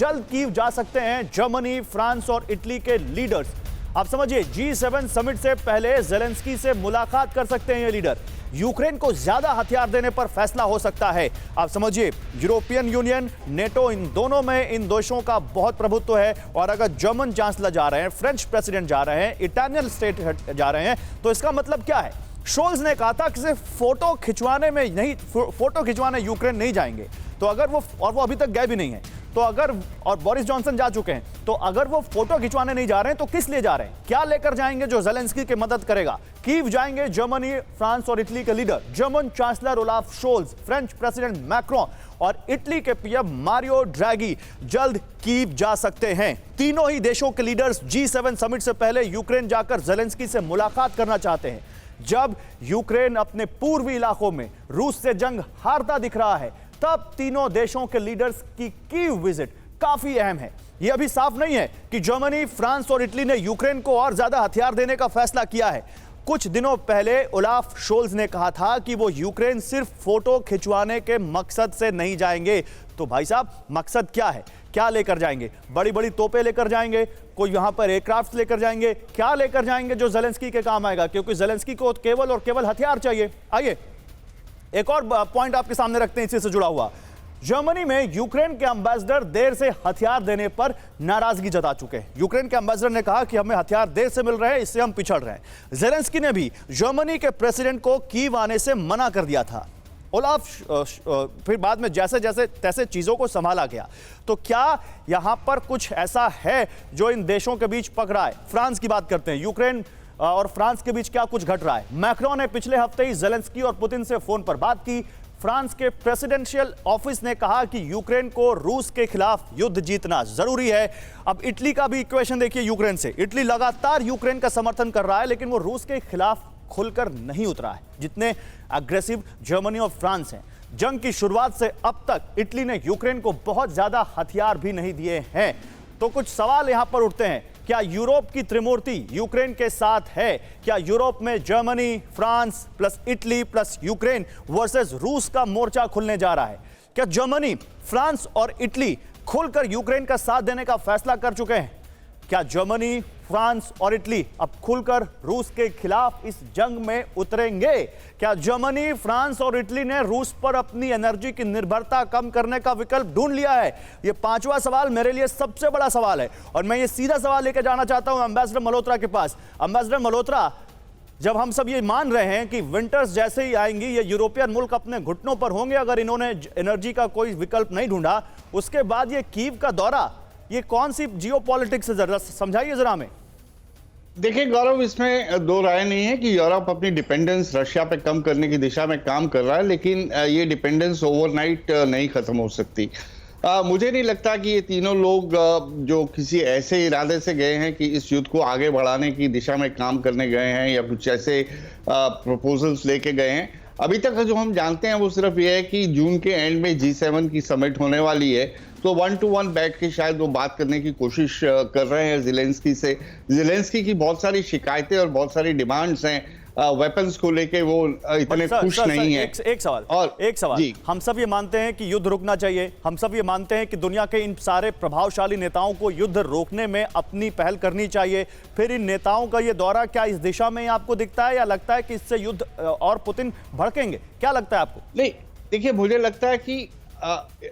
जल्द कीव जा सकते हैं जर्मनी, फ्रांस और इटली के लीडर्स। आप समझिए, G7 समिट से पहले जेलेंस्की से मुलाकात कर सकते हैं ये लीडर। यूक्रेन को ज्यादा हथियार देने पर फैसला हो सकता है। आप समझिए, यूरोपियन यूनियन, नेटो, इन दोनों में इन देशों का बहुत प्रभुत्व है। और अगर जर्मन चांसलर जा रहे हैं, फ्रेंच प्रेसिडेंट जा रहे हैं, इटालियन स्टेट हेड जा रहे हैं, तो इसका मतलब क्या है? शोल्ज ने कहा था कि सिर्फ फोटो खिंचवाने यूक्रेन नहीं जाएंगे। तो अगर वो अभी तक गए भी नहीं है, तो अगर, और बोरिस जॉनसन जा चुके हैं, तो अगर वो फोटो खिंचवाने नहीं जा रहे हैं तो किस लिए जा रहे हैं? क्या लेकर जाएंगे जो जेलेंस्की की मदद करेगा? कीव जाएंगे जर्मनी, फ्रांस और इटली के leader, German chancellor Olaf Scholz, French president Macron और इटली के पीएम मारियो ड्रैगी जल्द कीव जा सकते हैं। तीनों ही देशों के लीडर्स G7 समिट से पहले यूक्रेन जाकर जेलेंस्की से मुलाकात करना चाहते हैं। जब यूक्रेन अपने पूर्वी इलाकों में रूस से जंग हारता दिख रहा है, तब तीनों देशों के लीडर्स की कीव विजिट काफी अहम है। यह अभी साफ नहीं है कि जर्मनी, फ्रांस और इटली ने यूक्रेन को और ज्यादा हथियार देने का फैसला किया है। कुछ दिनों पहले ओलाफ शोल्ज ने कहा था कि वो यूक्रेन सिर्फ फोटो खिंचवाने के मकसद से नहीं जाएंगे। तो भाई साहब, मकसद क्या है? क्या लेकर जाएंगे? बड़ी बड़ी तोपें लेकर जाएंगे? कोई यहां पर एयरक्राफ्ट लेकर जाएंगे? क्या लेकर जाएंगे जो जेलेंस्की के काम आएगा? क्योंकि जेलेंस्की को केवल और केवल हथियार चाहिए। आइए एक और पॉइंट आपके सामने रखते हैं इसी से जुड़ा हुआ। जर्मनी में यूक्रेन के एम्बेसडर देर से हथियार देने पर नाराजगी जता चुके हैं। यूक्रेन के एम्बेसडर ने कहा कि हमें हथियार देर से मिल रहे हैं, इससे हम पिछड़ रहे हैं। जेलेंस्की ने भी जर्मनी के प्रेसिडेंट को कीव आने से मना कर दिया था। ओलाफ फिर बाद में जैसे जैसे तैसे चीजों को संभाला गया। तो क्या यहां पर कुछ ऐसा है जो इन देशों के बीच पक रहा है? फ्रांस की बात करते हैं। यूक्रेन और फ्रांस के बीच क्या कुछ घट रहा है? मैक्रोन ने पिछले हफ्ते ही जेलेंस्की और पुतिन से फोन पर बात की। फ्रांस के प्रेसिडेंशियल ऑफिस ने कहा कि यूक्रेन को रूस के खिलाफ युद्ध जीतना जरूरी है। अब इटली का भी इक्वेशन देखिए यूक्रेन से। इटली लगातार यूक्रेन का समर्थन कर रहा है, लेकिन वो रूस के खिलाफ खुलकर नहीं उतरा है जितने अग्रेसिव जर्मनी और फ्रांस हैं। जंग की शुरुआत से अब तक इटली ने यूक्रेन को बहुत ज्यादा हथियार भी नहीं दिए हैं। तो कुछ सवाल यहां पर उठते हैं। क्या यूरोप की त्रिमूर्ति यूक्रेन के साथ है? क्या यूरोप में Germany, France plus Italy plus Ukraine versus रूस का मोर्चा खुलने जा रहा है? क्या जर्मनी, फ्रांस और इटली खुलकर यूक्रेन का साथ देने का फैसला कर चुके हैं? क्या जर्मनी, फ्रांस और इटली अब खुलकर रूस के खिलाफ इस जंग में उतरेंगे? क्या जर्मनी, फ्रांस और इटली ने रूस पर अपनी एनर्जी की निर्भरता कम करने का विकल्प ढूंढ लिया है? यह पांचवा सवाल मेरे लिए सबसे बड़ा सवाल है और मैं ये सीधा सवाल लेकर जाना चाहता हूं एम्बेसडर मल्होत्रा के पास। एम्बेसडर मल्होत्रा, जब हम सब ये मान रहे हैं कि विंटर्स जैसे ही आएंगी ये यूरोपियन मुल्क अपने घुटनों पर होंगे अगर इन्होंने एनर्जी का कोई विकल्प नहीं ढूंढा, उसके बाद ये कीव का दौरा, ये कौन सी जियोपॉलिटिक्स है? जरा समझाइए जरा हमें। देखिए गौरव, इसमें दो राय नहीं है कि यूरोप अपनी डिपेंडेंस रशिया पे कम करने की दिशा में काम कर रहा है, लेकिन ये डिपेंडेंस ओवरनाइट नहीं खत्म हो सकती। मुझे नहीं लगता कि ये तीनों लोग जो किसी ऐसे इरादे से गए हैं कि इस युद्ध को आगे बढ़ाने की दिशा में काम करने गए हैं या कुछ ऐसे प्रपोजल्स लेके गए हैं। अभी तक जो हम जानते हैं वो सिर्फ ये है कि जून के एंड में G7 की समिट होने वाली है, तो 1-to-1 बैठ के शायद वो बात करने की कोशिश कर रहे हैं जेलेंस्की से। जेलेंस्की की बहुत सारी शिकायतें और बहुत सारी डिमांड्स हैं। वेपन्स को लेके वो इतने खुश नहीं है। एक सवाल हम सब ये मानते हैं कि युद्ध रुकना चाहिए, हम सब ये मानते हैं कि दुनिया के इन सारे प्रभावशाली नेताओं को युद्ध रोकने में अपनी पहल करनी चाहिए। फिर इन नेताओं का ये दौरा क्या इस दिशा में आपको दिखता है या लगता है कि इससे युद्ध और पुतिन भड़केंगे? क्या लगता है आपको? नहीं, देखिए मुझे लगता है कि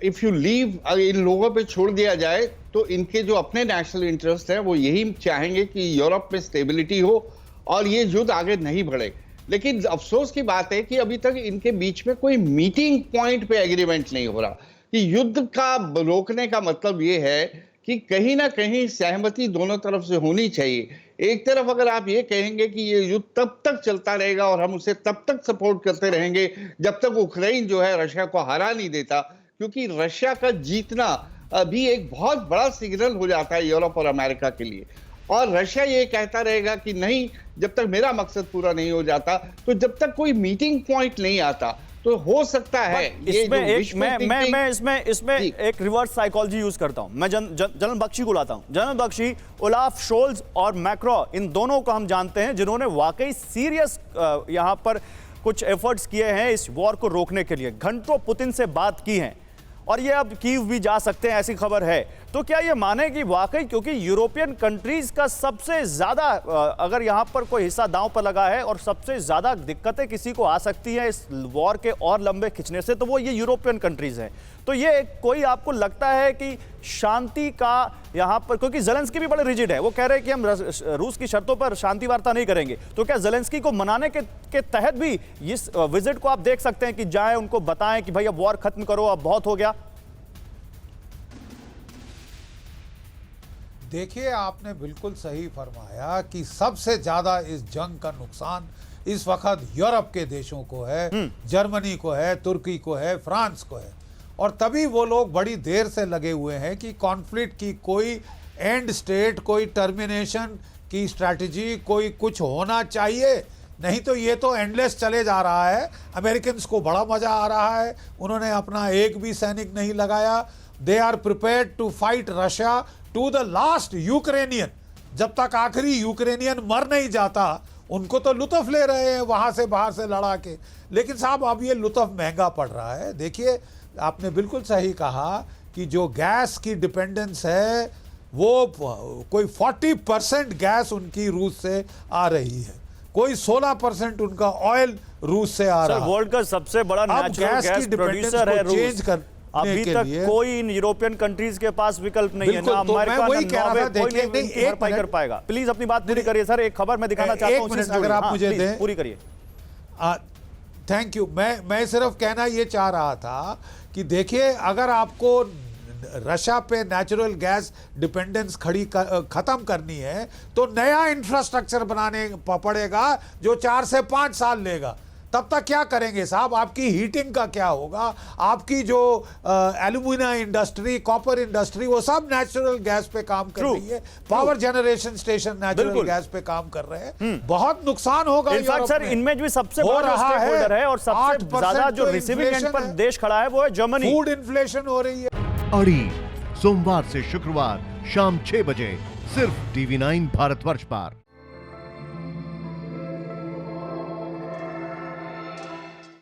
इफ यू लीव, इन लोगों पे छोड़ दिया जाए तो इनके जो अपने नेशनल इंटरेस्ट है वो यही चाहेंगे कि यूरोप में स्टेबिलिटी हो और ये युद्ध आगे नहीं बढ़े। लेकिन अफसोस की बात है कि अभी तक इनके बीच में कोई मीटिंग पॉइंट पे एग्रीमेंट नहीं हो रहा कि युद्ध का रोकने का मतलब ये है कि कहीं ना कहीं सहमति दोनों तरफ से होनी चाहिए। एक तरफ अगर आप ये कहेंगे कि ये युद्ध तब तक चलता रहेगा और हम उसे तब तक सपोर्ट करते रहेंगे जब तक यूक्रेन जो है रशिया को हरा नहीं देता, क्योंकि रशिया का जीतना भी एक बहुत बड़ा सिग्नल हो जाता है यूरोप और अमेरिका के लिए। और रशिया ये कहता रहेगा कि नहीं, जब तक मेरा मकसद पूरा नहीं हो जाता, तो जब तक कोई मीटिंग पॉइंट नहीं आता, तो हो सकता है इसमें एक रिवर्स साइकोलॉजी यूज करता हूं मैं। जनरल बख्शी को लाता हूं। जनरल बख्शी, ओलाफ शोल्ज और मैक्रोन, इन दोनों को हम जानते हैं जिन्होंने वाकई सीरियस यहां पर कुछ एफर्ट्स किए हैं इस वॉर को रोकने के लिए, घंटों पुतिन से बात की है और ये अब कीव भी जा सकते हैं, ऐसी खबर है। तो क्या ये माने कि वाकई, क्योंकि यूरोपियन कंट्रीज का सबसे ज्यादा अगर यहां पर कोई हिस्सा दांव पर लगा है और सबसे ज्यादा दिक्कतें किसी को आ सकती हैं इस वॉर के और लंबे खिंचने से, तो वो ये यूरोपियन कंट्रीज हैं। तो ये कोई आपको लगता है कि शांति का यहां पर, क्योंकि ज़ेलेंस्की भी बड़े रिजिड है, वो कह रहे हैं कि हम रूस की शर्तों पर शांति वार्ता नहीं करेंगे, तो क्या ज़ेलेंस्की को मनाने के तहत भी इस विजिट को आप देख सकते हैं कि जाएं, उनको बताएं कि भाई अब वॉर खत्म करो, अब बहुत हो गया? देखिए, आपने बिल्कुल सही फरमाया कि सबसे ज्यादा इस जंग का नुकसान इस वक्त यूरोप के देशों को है, जर्मनी को है, तुर्की को है, फ्रांस को है। और तभी वो लोग बड़ी देर से लगे हुए हैं कि कॉन्फ्लिक्ट की कोई एंड स्टेट, कोई टर्मिनेशन की स्ट्रैटेजी, कोई कुछ होना चाहिए, नहीं तो ये तो एंडलेस चले जा रहा है। अमेरिकन्स को बड़ा मजा आ रहा है, उन्होंने अपना एक भी सैनिक नहीं लगाया। They are prepared to fight Russia to the last Ukrainian. जब तक आखिरी यूक्रेनियन मर नहीं जाता, उनको तो लुत्फ ले रहे हैं वहां से बाहर से लड़ा के। लेकिन साहब, अब ये लुत्फ महंगा पड़ रहा है। देखिए, आपने बिल्कुल सही कहा कि जो गैस की डिपेंडेंस है वो कोई 40% गैस उनकी रूस से आ रही है, कोई 16% उनका ऑयल रूस से आ रहा है। वर्ल्ड का सबसे बड़ा नेचुरल गैस प्रोड्यूसर है रूस। अभी तक कोई इन यूरोपियन कंट्रीज के पास विकल्प नहीं है, ना अमेरिका, ना नॉर्वे, कोई नहीं भरपाई कर पाएगा। प्लीज अपनी बात पूरी करिए सर, एक खबर मैं दिखाना चाहता हूं, अगर आप मुझे दें, पूरी करिए। Thank you. मैं सिर्फ कहना ये चाह रहा था कि देखिए, अगर आपको रशिया पे नेचुरल गैस डिपेंडेंस खत्म करनी है तो नया इंफ्रास्ट्रक्चर बनाने पड़ेगा जो 4 से 5 साल लेगा। तब तक क्या करेंगे साहब? आपकी हीटिंग का क्या होगा? आपकी जो एल्यूमिनियम इंडस्ट्री, कॉपर इंडस्ट्री, वो सब नेचुरल गैस पे काम कर रही है। Power generation station natural gas पे काम कर रहे हैं। बहुत नुकसान होगा। इनफैक्ट सर, इनमें भी सबसे बड़ा स्टेक होल्डर है और सबसे ज्यादा जो रिसीविंग एंड पर देश खड़ा है वो है जर्मनी। फूड इन्फ्लेशन हो रही है। अड़ी सोमवार से शुक्रवार शाम 6 बजे सिर्फ TV9 भारतवर्ष पर।